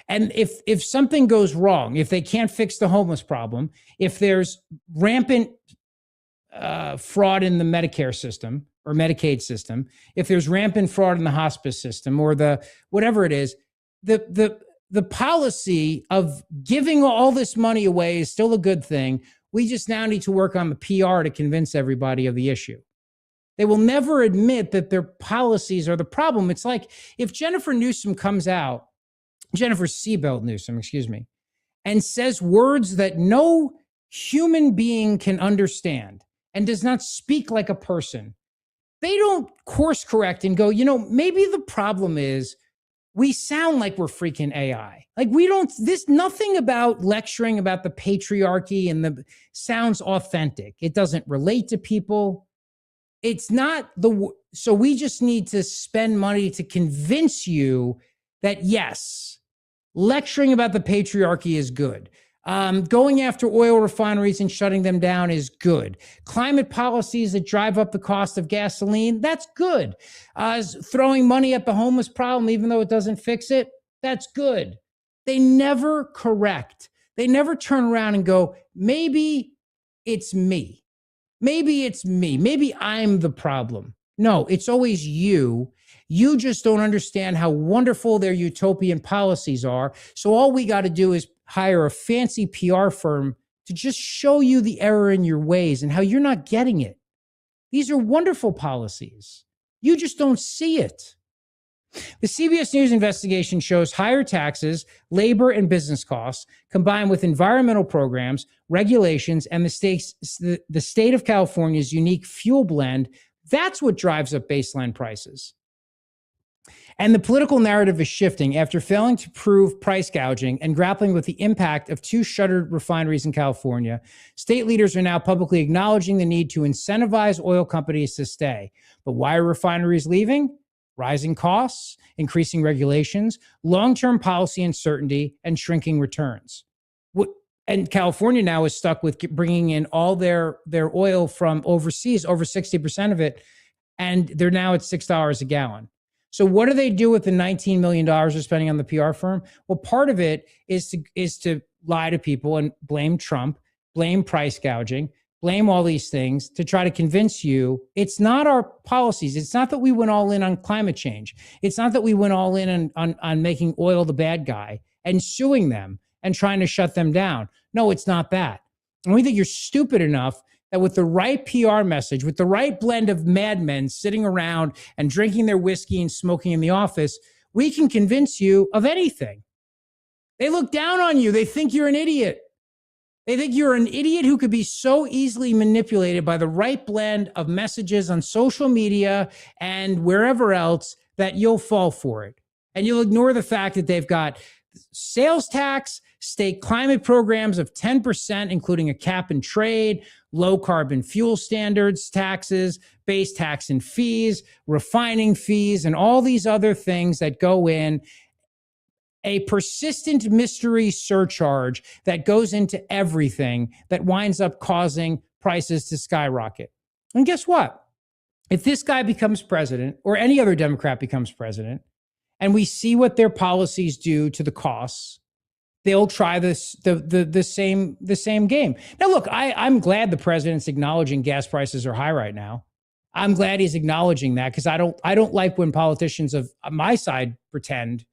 And if something goes wrong, if they can't fix the homeless problem, if there's rampant fraud in the Medicare system or Medicaid system, if there's rampant fraud in the hospice system or the whatever it is, the policy of giving all this money away is still a good thing. We just now need to work on the PR to convince everybody of the issue. They will never admit that their policies are the problem. It's like if Jennifer Newsom comes out, Jennifer Newsom, and says words that no human being can understand and does not speak like a person. They don't course correct and go, maybe the problem is we sound like we're freaking AI. Like nothing about lecturing about the patriarchy and sounds authentic. It doesn't relate to people. It's not so we just need to spend money to convince you that yes, lecturing about the patriarchy is good. Going after oil refineries and shutting them down is good. Climate policies that drive up the cost of gasoline, that's good. Throwing money at the homeless problem, even though it doesn't fix it, that's good. They never correct. They never turn around and go, maybe it's me. Maybe it's me. Maybe I'm the problem. No, it's always you. You just don't understand how wonderful their utopian policies are. So all we got to do is hire a fancy PR firm to just show you the error in your ways and how you're not getting it. These are wonderful policies. You just don't see it. The CBS News investigation shows higher taxes, labor, and business costs, combined with environmental programs, regulations, and the state of California's unique fuel blend. That's what drives up baseline prices. And the political narrative is shifting after failing to prove price gouging and grappling with the impact of 2 shuttered refineries in California. State leaders are now publicly acknowledging the need to incentivize oil companies to stay. But why are refineries leaving? Rising costs, increasing regulations, long-term policy uncertainty, and shrinking returns. And California now is stuck with bringing in all their oil from overseas, over 60% of it, and they're now at $6 a gallon. So what do they do with the $19 million they're spending on the PR firm? Well, part of it is to lie to people and blame Trump, blame price gouging, blame all these things to try to convince you it's not our policies. It's not that we went all in on climate change. It's not that we went all in on making oil the bad guy and suing them and trying to shut them down. No, it's not that. And we think you're stupid enough that with the right PR message, with the right blend of madmen sitting around and drinking their whiskey and smoking in the office, we can convince you of anything. They look down on you. They think you're an idiot. They think you're an idiot who could be so easily manipulated by the right blend of messages on social media and wherever else that you'll fall for it. And you'll ignore the fact that they've got sales tax, state climate programs of 10%, including a cap and trade, low carbon fuel standards, taxes, base tax and fees, refining fees, and all these other things that go in. a persistent mystery surcharge that goes into everything that winds up causing prices to skyrocket. And guess what? If this guy becomes president or any other Democrat becomes president, and we see what their policies do to the costs, they'll try the same game. Now, look, I'm glad the president's acknowledging gas prices are high right now. I'm glad he's acknowledging that, because I don't like when politicians of my side pretend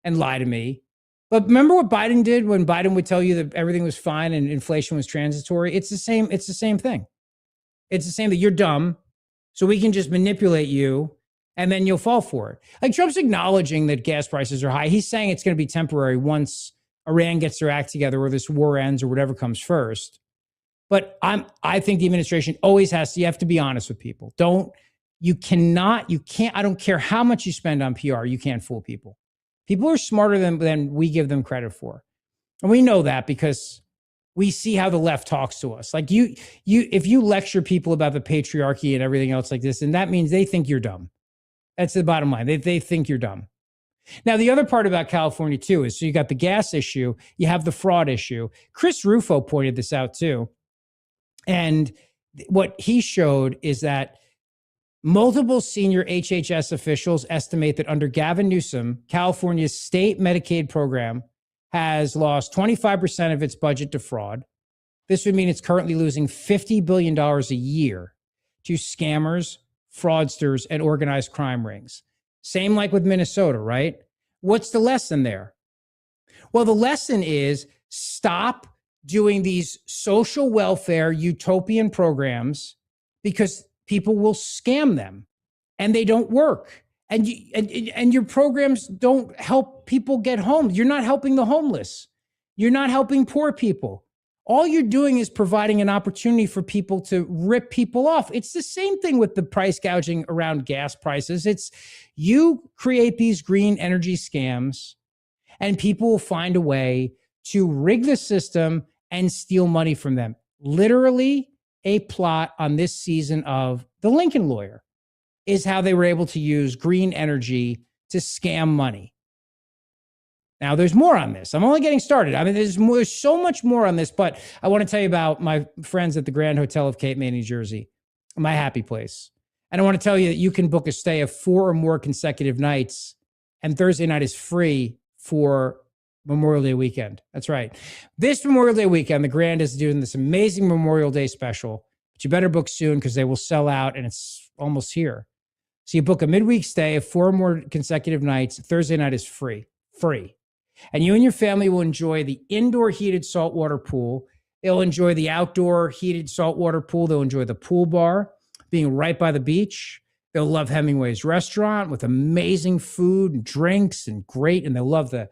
and lie to me. But remember what Biden did when Biden would tell you that everything was fine and inflation was transitory? It's the same thing. It's the same that you're dumb, so we can just manipulate you and then you'll fall for it. Like, Trump's acknowledging that gas prices are high. He's saying it's going to be temporary once Iran gets their act together or this war ends or whatever comes first. But I think the administration always you have to be honest with people. You can't, I don't care how much you spend on PR, you can't fool people. People are smarter than we give them credit for. And we know that because we see how the left talks to us. Like if you lecture people about the patriarchy and everything else like this, and that means they think you're dumb. That's the bottom line. They think you're dumb. Now, the other part about California too is, so you got the gas issue, you have the fraud issue. Chris Rufo pointed this out too. And what he showed is that multiple senior HHS officials estimate that under Gavin Newsom, California's state Medicaid program has lost 25% of its budget to fraud. This would mean it's currently losing $50 billion a year to scammers, fraudsters, and organized crime rings. Same like with Minnesota, right? What's the lesson there? Well, the lesson is stop doing these social welfare utopian programs, because people will scam them and they don't work. And your programs don't help people get home. You're not helping the homeless. You're not helping poor people. All you're doing is providing an opportunity for people to rip people off. It's the same thing with the price gouging around gas prices. It's you create these green energy scams and people will find a way to rig the system and steal money from them. Literally, a plot on this season of The Lincoln Lawyer is how they were able to use green energy to scam money. Now, there's more on this. I'm only getting started. I mean, there's so much more on this, but I want to tell you about my friends at the Grand Hotel of Cape May, New Jersey, my happy place. And I want to tell you that you can book a stay of 4 or more consecutive nights, and Thursday night is free for Memorial Day weekend. That's right. This Memorial Day weekend, the Grand is doing this amazing Memorial Day special, but you better book soon because they will sell out and it's almost here. So you book a midweek stay of 4 or more consecutive nights. Thursday night is free. And you and your family will enjoy the indoor heated saltwater pool. They'll enjoy the outdoor heated saltwater pool. They'll enjoy the pool bar being right by the beach. They'll love Hemingway's restaurant with amazing food and drinks and great. And they'll love the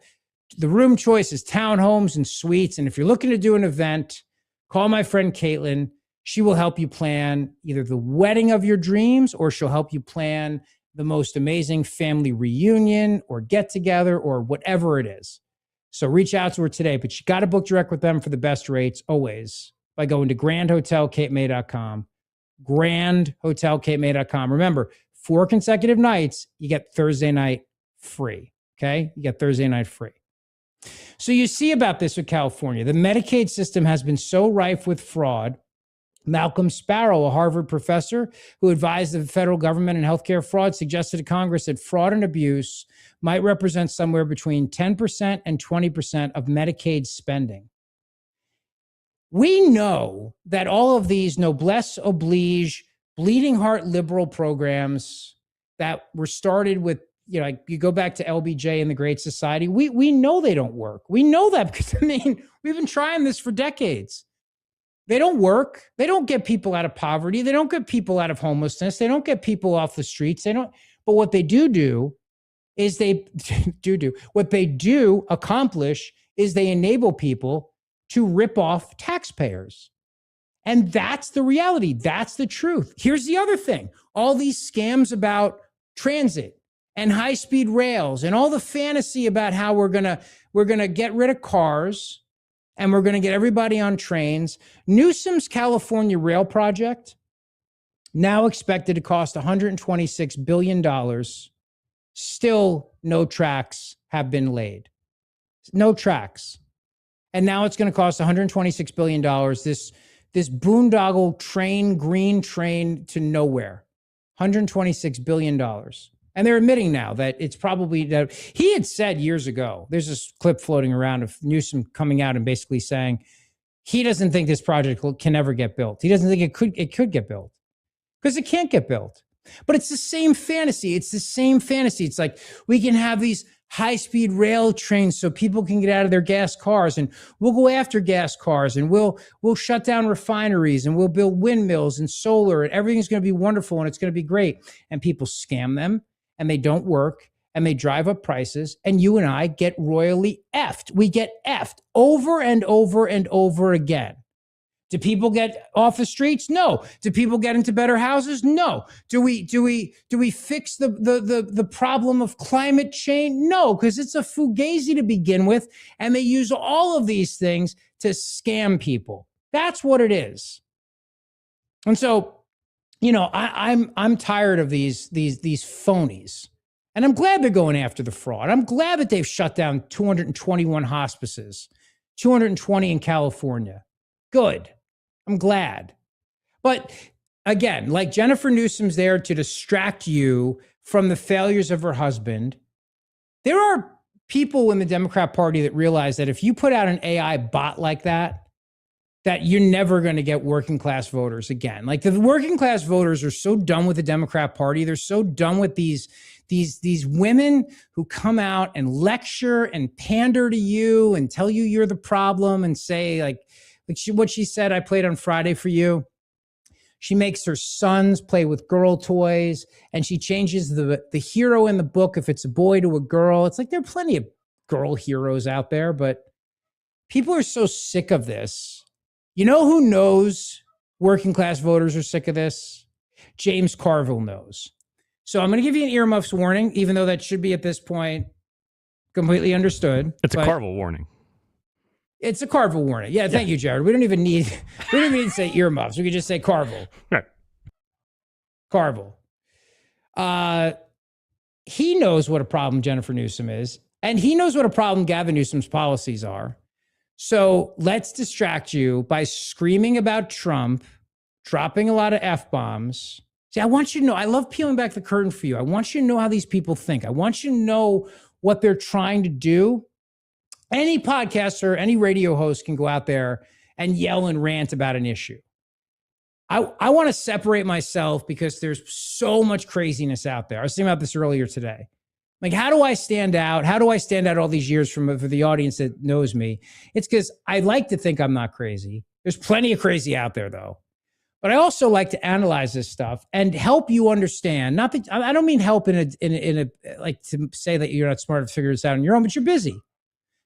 room choices, townhomes and suites. And if you're looking to do an event, call my friend Caitlin. She will help you plan either the wedding of your dreams, or she'll help you plan the most amazing family reunion or get together or whatever it is. So reach out to her today, but you got to book direct with them for the best rates always by going to grandhotelcapemay.com, grandhotelcapemay.com. Remember, 4 consecutive nights, you get Thursday night free. Okay. You get Thursday night free. So you see about this with California. The Medicaid system has been so rife with fraud. Malcolm Sparrow, a Harvard professor who advised the federal government in healthcare fraud, suggested to Congress that fraud and abuse might represent somewhere between 10% and 20% of Medicaid spending. We know that all of these noblesse oblige, bleeding heart liberal programs that were started with, like you go back to LBJ and the Great Society, we know they don't work. We know that because, we've been trying this for decades. They don't work. They don't get people out of poverty. They don't get people out of homelessness. They don't get people off the streets. But what they do is what they do accomplish is they enable people to rip off taxpayers. And that's the reality. That's the truth. Here's the other thing. All these scams about transit and high-speed rails and all the fantasy about how we're gonna get rid of cars and we're going to get everybody on trains. Newsom's California rail project, now expected to cost $126 billion. Still, no tracks have been laid. No tracks. And now it's going to cost $126 billion. This boondoggle train, green train to nowhere. $126 billion. And they're admitting now that it's probably that he had said years ago, there's this clip floating around of Newsom coming out and basically saying he doesn't think this project can ever get built. He doesn't think it could get built because it can't get built. But it's the same fantasy. It's the same fantasy. It's like we can have these high-speed rail trains so people can get out of their gas cars, and we'll go after gas cars, and we'll shut down refineries, and we'll build windmills and solar, and everything's going to be wonderful, and it's going to be great. And people scam them, and they don't work, and they drive up prices, and you and I get royally effed. We get effed over and over and over again. Do people get off the streets? No. Do people get into better houses? No. Do we fix the problem of climate change? No, because it's a fugazi to begin with, and they use all of these things to scam people. That's what it is. And so, you know, I'm tired of these phonies. And I'm glad they're going after the fraud. I'm glad that they've shut down 221 hospices, 220 in California. Good. I'm glad. But again, like Jennifer Newsom's there to distract you from the failures of her husband. There are people in the Democrat Party that realize that if you put out an AI bot like that you're never going to get working class voters again. Like the working class voters are so done with the Democrat Party. They're so done with these women who come out and lecture and pander to you and tell you you're the problem and say like what she said, I played on Friday for you. She makes her sons play with girl toys, and she changes the hero in the book if it's a boy to a girl. It's like there are plenty of girl heroes out there, but people are so sick of this. You know who knows working class voters are sick of this? James Carville knows. So I'm going to give you an earmuffs warning, even though that should be at this point completely understood. It's a Carville warning. It's a Carville warning. Yeah, thank you, Jared. We don't even need to say earmuffs. We could just say Carville. Right. Carville. He knows what a problem Jennifer Newsom is, and he knows what a problem Gavin Newsom's policies are. So let's distract you by screaming about Trump, dropping a lot of F-bombs. See, I want you to know, I love peeling back the curtain for you. I want you to know how these people think. I want you to know what they're trying to do. Any podcaster, any radio host can go out there and yell and rant about an issue. I want to separate myself because there's so much craziness out there. I was thinking about this earlier today. Like, how do I stand out? How do I stand out all these years for the audience that knows me? It's because I like to think I'm not crazy. There's plenty of crazy out there, though. But I also like to analyze this stuff and help you understand. Not that I don't mean help in a like to say that you're not smart enough to figure this out on your own, but you're busy.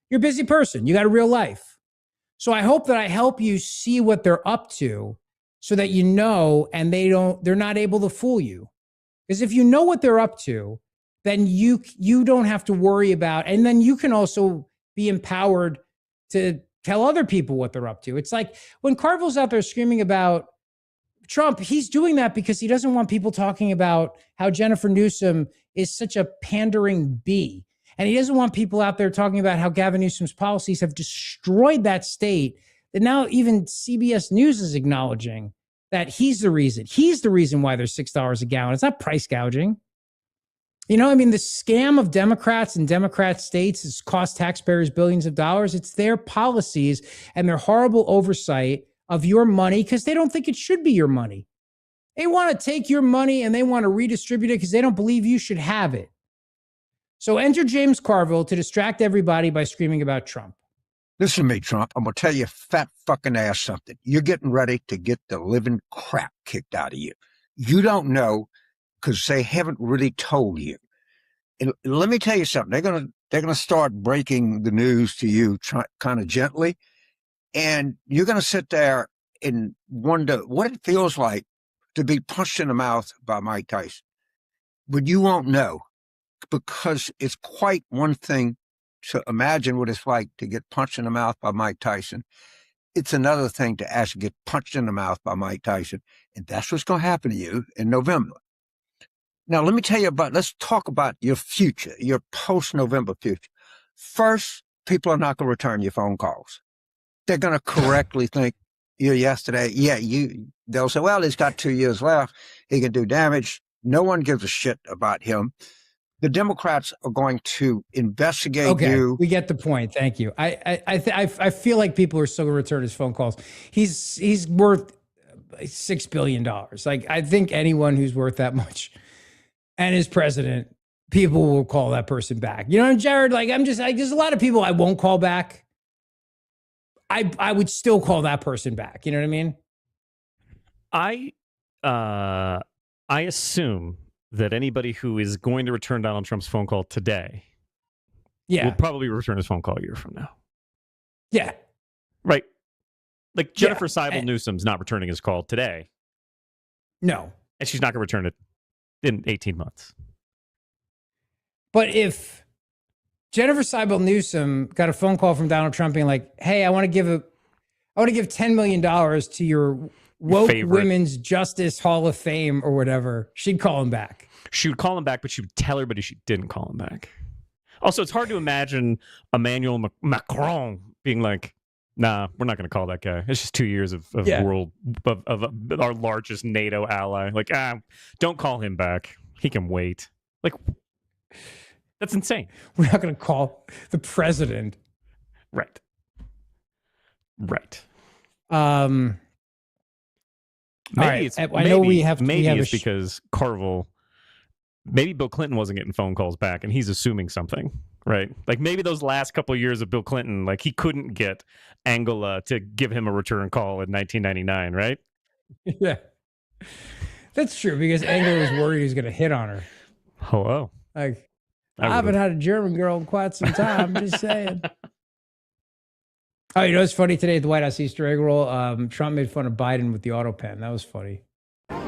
You're a busy person. You got a real life. So I hope that I help you see what they're up to so that you know and they're not able to fool you. Because if you know what they're up to, then you don't have to worry about, and then you can also be empowered to tell other people what they're up to. It's like when Carville's out there screaming about Trump, he's doing that because he doesn't want people talking about how Jennifer Newsom is such a pandering bee. And he doesn't want people out there talking about how Gavin Newsom's policies have destroyed that state, that now even CBS News is acknowledging that he's the reason. He's the reason why there's $6 a gallon. It's not price gouging. You know, I mean, the scam of Democrats and Democrat states has cost taxpayers billions of dollars. It's their policies and their horrible oversight of your money because they don't think it should be your money. They want to take your money and they want to redistribute it because they don't believe you should have it. So enter James Carville to distract everybody by screaming about Trump. Listen to me, Trump. I'm going to tell you fat fucking ass something. You're getting ready to get the living crap kicked out of you. You don't know because they haven't really told you. And let me tell you something. They're gonna start breaking the news to you kind of gently, and you're going to sit there and wonder what it feels like to be punched in the mouth by Mike Tyson. But you won't know, because it's quite one thing to imagine what it's like to get punched in the mouth by Mike Tyson. It's another thing to actually get punched in the mouth by Mike Tyson. And that's what's going to happen to you in November. Now, let's talk about your future, your post-November future. First, people are not going to return your phone calls. They're going to correctly think you yesterday. Yeah, they'll say, well, he's got 2 years left. He can do damage. No one gives a shit about him. The Democrats are going to investigate you. We get the point. Thank you. I feel like people are still going to return his phone calls. He's worth $6 billion. Like, I think anyone who's worth that much and is president, people will call that person back. You know, Jared, like, there's a lot of people I won't call back. I would still call that person back. You know what I mean? I assume that anybody who is going to return Donald Trump's phone call today will probably return his phone call a year from now. Yeah. Right. Like Jennifer Sebel Newsom's not returning his call today. No. And she's not going to return it in 18 months. But if Jennifer Sebel Newsom got a phone call from Donald Trump being like, hey, I want to give $10 million to your woke Women's Justice Hall of Fame or whatever, she'd call him back. She would call him back, but she would tell everybody she didn't call him back. Also, it's hard to imagine Emmanuel Macron being like, nah, we're not going to call that guy. It's just 2 years of our largest NATO ally. Like, don't call him back. He can wait. Like, that's insane. We're not going to call the president. Right. Maybe it's because Carville, maybe Bill Clinton wasn't getting phone calls back and he's assuming something, right? Like maybe those last couple of years of Bill Clinton, like he couldn't get Angela to give him a return call in 1999, right? Yeah. That's true because Angela was worried he was going to hit on her. Hello. Like, I haven't had a German girl in quite some time, just saying. Oh, you know what's funny today at the White House Easter egg roll? Trump made fun of Biden with the auto pen. That was funny.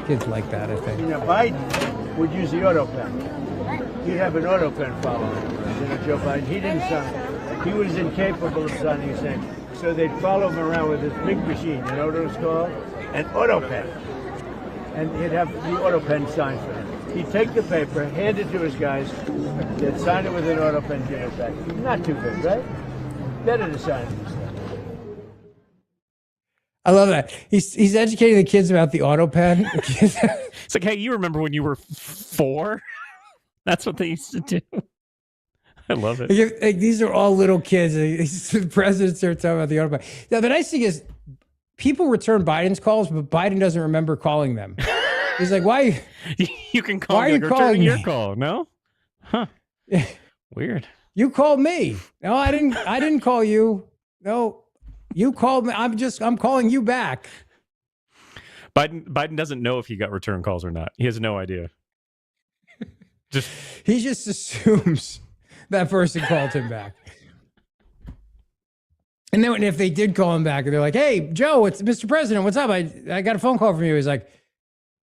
Kids like that, I think. You know, Biden would use the auto pen. He'd have an auto pen following him. You know, Joe Biden, he didn't sign. He was incapable of signing a thing. So they'd follow him around with this big machine. You know what it was called? An auto pen. And he'd have the auto pen signed for him. He'd take the paper, hand it to his guys, they'd sign it with an auto pen, give it back. Not too big, right? Better to sign it. I love that. He's educating the kids about the auto pen. It's like, hey, you remember when you were 4? That's what they used to do. I love it. Like, these are all little kids. The presidents are talking about the auto pen. Now, the nice thing is people return Biden's calls, but Biden doesn't remember calling them. He's like, why? You can call why me. Are you calling your me? Call. No? Huh. Weird. You called me. No, I didn't call you. No. You called me. I'm calling you back. Biden doesn't know if he got return calls or not. He has no idea. He just assumes that person called him back. And then if they did call him back and they're like, hey, Joe, it's Mr. President, what's up? I got a phone call from you. He's like,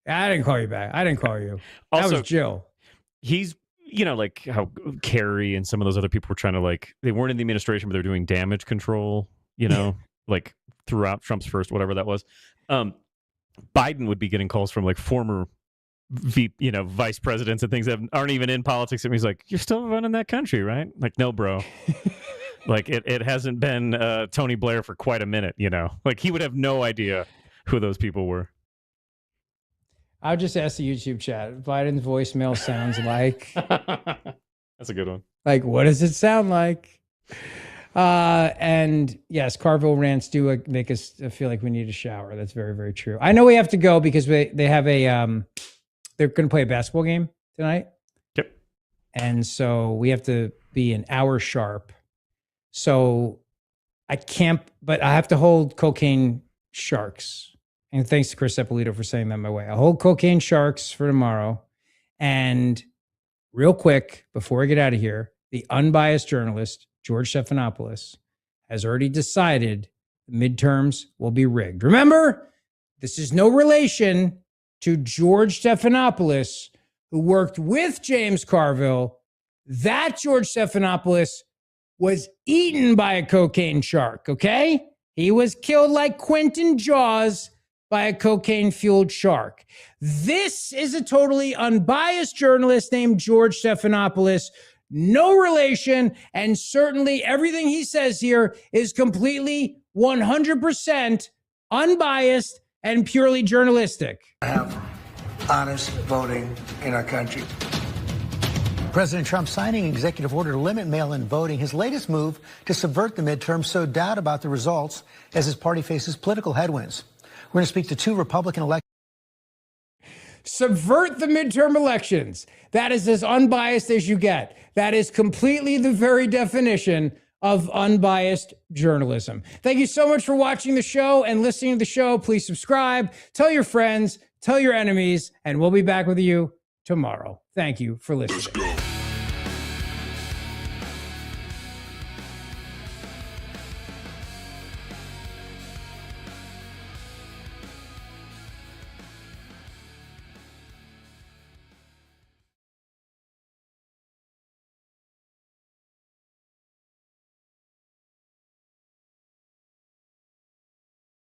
I didn't call you back. I didn't call you. That was Jill. He's, you know, like how Kerry and some of those other people were trying to, like, they weren't in the administration, but they're doing damage control, you know, like throughout Trump's first, whatever that was. Biden would be getting calls from like former vice presidents and things that aren't even in politics. And he's like, you're still running that country, right? Like, no, bro. Like it hasn't been Tony Blair for quite a minute, you know, like he would have no idea who those people were. I'll just ask the YouTube chat. Biden's voicemail sounds like. That's a good one. Like, what does it sound like? And yes, Carville rants do make us feel like we need a shower. That's very, very true. I know we have to go because they have they're going to play a basketball game tonight. Yep. And so we have to be an hour sharp. So I can't, but I have to hold Cocaine Sharks. And thanks to Chris Eppolito for saying that my way. I'll hold Cocaine Sharks for tomorrow. And real quick, before I get out of here, the unbiased journalist, George Stephanopoulos, has already decided the midterms will be rigged. Remember, this is no relation to George Stephanopoulos, who worked with James Carville. That George Stephanopoulos was eaten by a cocaine shark, okay? He was killed like Quentin Jaws by a cocaine-fueled shark. This is a totally unbiased journalist named George Stephanopoulos, no relation, and certainly everything he says here is completely 100% unbiased and purely journalistic. Have honest voting in our country. President Trump signing an executive order to limit mail-in voting, his latest move to subvert the midterms, sowed doubt about the results as his party faces political headwinds. We're going to speak to two Republican elected. Subvert the midterm elections. That is as unbiased as you get. That is completely the very definition of unbiased journalism. Thank you so much for watching the show and listening to the show. Please subscribe, tell your friends, tell your enemies, and we'll be back with you tomorrow. Thank you for listening.